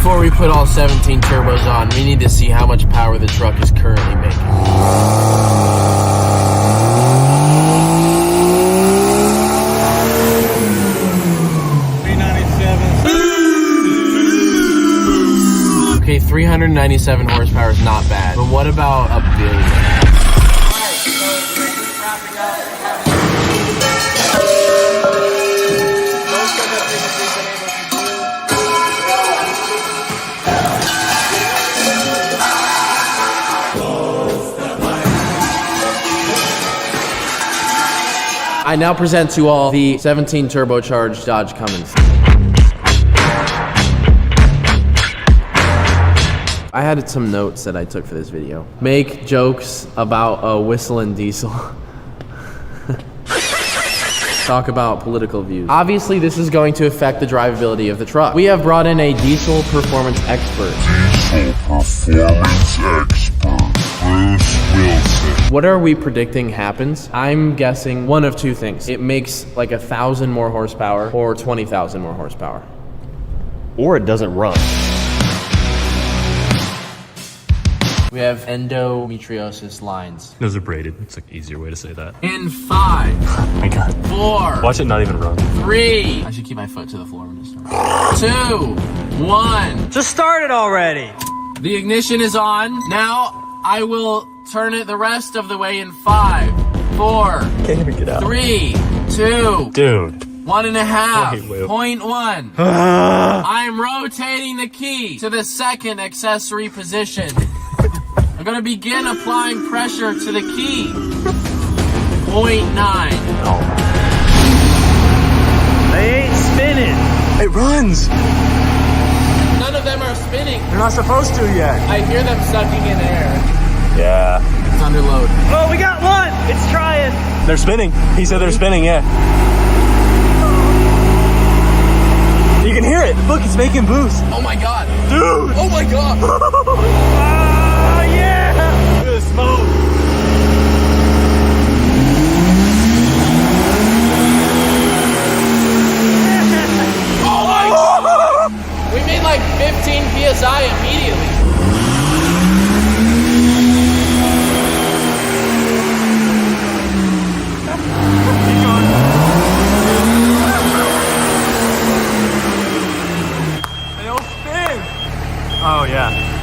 Before we put all 17 turbos on, we need to see how much power the truck is currently making. Okay, 397 horsepower is not bad, but what about a billion? I now present to all the 17 turbocharged Dodge Cummins. I had some notes that I took for this video. Make jokes about a whistling diesel. Talk about political views. Obviously, this is going to affect the drivability of the truck. We have brought in a diesel performance expert. Diesel performance expert, Bruce Wilson. What are we predicting happens? I'm guessing one of two things. It makes like 1,000 more horsepower or 20,000 more horsepower. Or it doesn't run. We have endometriosis lines. Those are braided. It's like an easier way to say that. In 5, Oh my God. 4, Watch it not even run. 3. I should keep my foot to the floor when it starts. 2, 1. Just start it already. The ignition is on. Now I will turn it the rest of the way in 5, 4, Can't even get out. 3, 2, Dude. 1.5, Wait. 0.1. I'm rotating the key to the second accessory position. I'm gonna begin applying pressure to the key. 0.9. They ain't spinning. It runs. None of them are spinning. They're not supposed to yet. I hear them sucking in air. Yeah. It's under load. Oh, we got one. It's trying. They're spinning. He said they're spinning, yeah. You can hear it. Look, it's making boost. Oh my God. Dude. Oh my God.